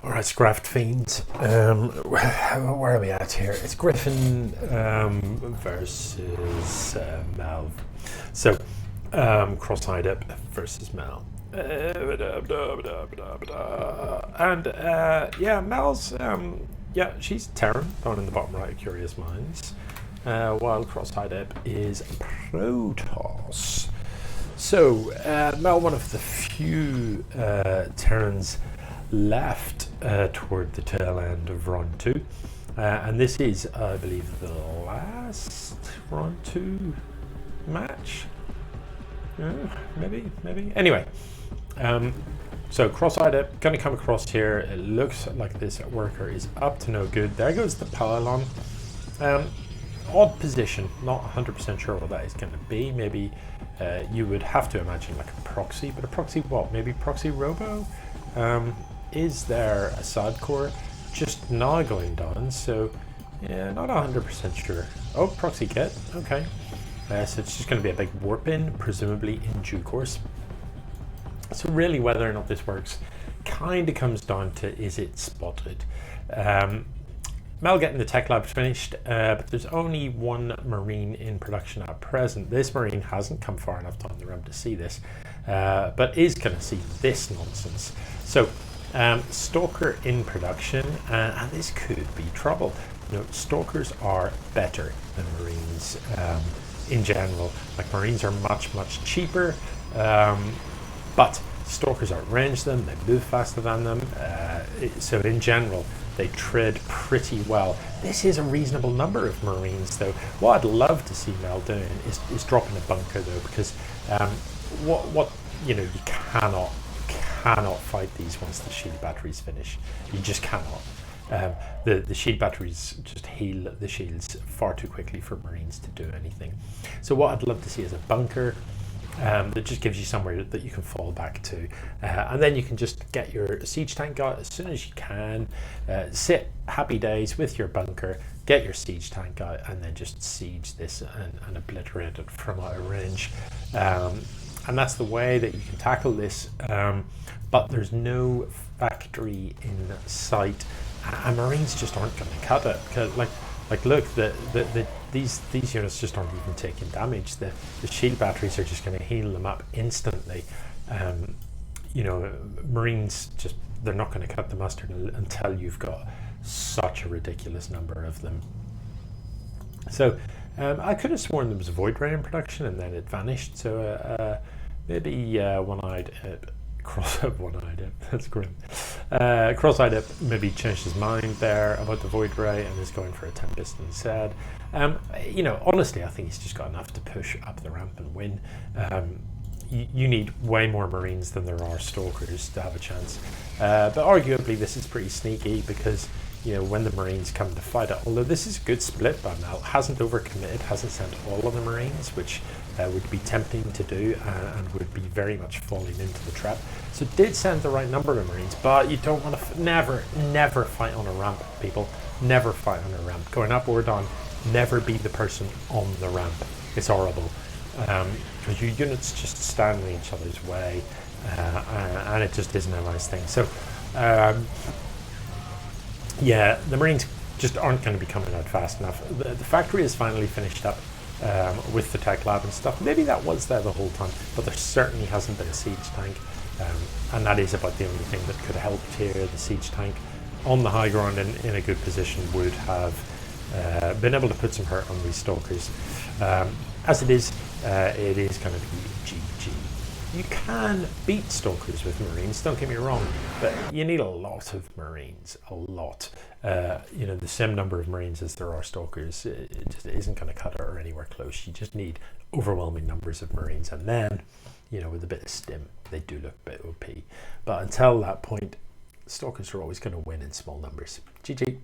Alright, Scraft Fiends. Where are we at here? It's Ggriffin versus Mal. So, cross-eyed up versus Mal. And yeah, Mal's yeah, she's Terran down in the bottom right of Curious Minds, while cross-eyed up is Protoss. So Mal, one of the few Terrans left toward the tail end of round 2, and this is, I believe, the last round 2 match. Maybe. Anyway, so cross-eyed up, going to come across here. It looks like this worker is up to no good. There goes the pylon. Odd position, not 100% sure what that is going to be. Maybe you would have to imagine like a proxy, but a proxy what? Maybe proxy robo? Is there a side core just now going down? So yeah, not 100% sure. Oh, proxy get, okay. So it's just going to be a big warp in, presumably in due course. So really whether or not this works kind of comes down to, is it spotted? Mel getting the tech lab finished, but there's only one Marine in production at present. This Marine hasn't come far enough down the road to see this, but is going to see this nonsense. So Stalker in production, and this could be trouble. You know, Stalkers are better than Marines in general. Like, Marines are much cheaper, but Stalkers outrange them, they move faster than them, so in general they tread pretty well. This is a reasonable number of Marines though. What I'd love to see Mel doing is dropping a bunker though, because what you know, you cannot fight these once the shield batteries finish. You just cannot. The shield batteries just heal the shields far too quickly for Marines to do anything. So what I'd love to see is a bunker that just gives you somewhere that you can fall back to, and then you can just get your siege tank out as soon as you can, sit happy days with your bunker, get your siege tank out, and then just siege this and obliterate it from out of range. And that's the way that you can tackle this, but there's no factory in sight, and Marines just aren't going to cut it. Cause like look, these units just aren't even taking damage. The shield batteries are just going to heal them up instantly. You know, Marines just, they're not going to cut the mustard until you've got such a ridiculous number of them. So I could have sworn there was a Void Ray in production and then it vanished. So maybe one-eyed one-eyed, that's grim. Cross-eyed up maybe changed his mind there about the Void Ray and is going for a Tempest instead. You know, honestly, I think he's just got enough to push up the ramp and win. You need way more Marines than there are Stalkers to have a chance. But arguably this is pretty sneaky because, you know, when the Marines come to fight it, although this is a good split by Mel, hasn't overcommitted, hasn't sent all of the Marines, which would be tempting to do and would be very much falling into the trap. So did send the right number of Marines, but you don't want to, never fight on a ramp, people. Never fight on a ramp. Going up or down, never be the person on the ramp. It's horrible. Because your units just stand in each other's way, and it just isn't a nice thing. So yeah, the Marines just aren't going to be coming out fast enough. The factory is finally finished up with the tech lab and stuff. Maybe that was there the whole time, but there certainly hasn't been a siege tank, and that is about the only thing that could help here. The siege tank on the high ground in a good position would have been able to put some hurt on these Stalkers. As it is going to be GG. You can beat Stalkers with Marines, don't get me wrong, but you need a lot of Marines, a lot. You know, the same number of Marines as there are Stalkers, it just isn't going to cut it or anywhere close. You just need overwhelming numbers of Marines, and then, you know, with a bit of stim, they do look a bit OP. But until that point, Stalkers are always going to win in small numbers. GG.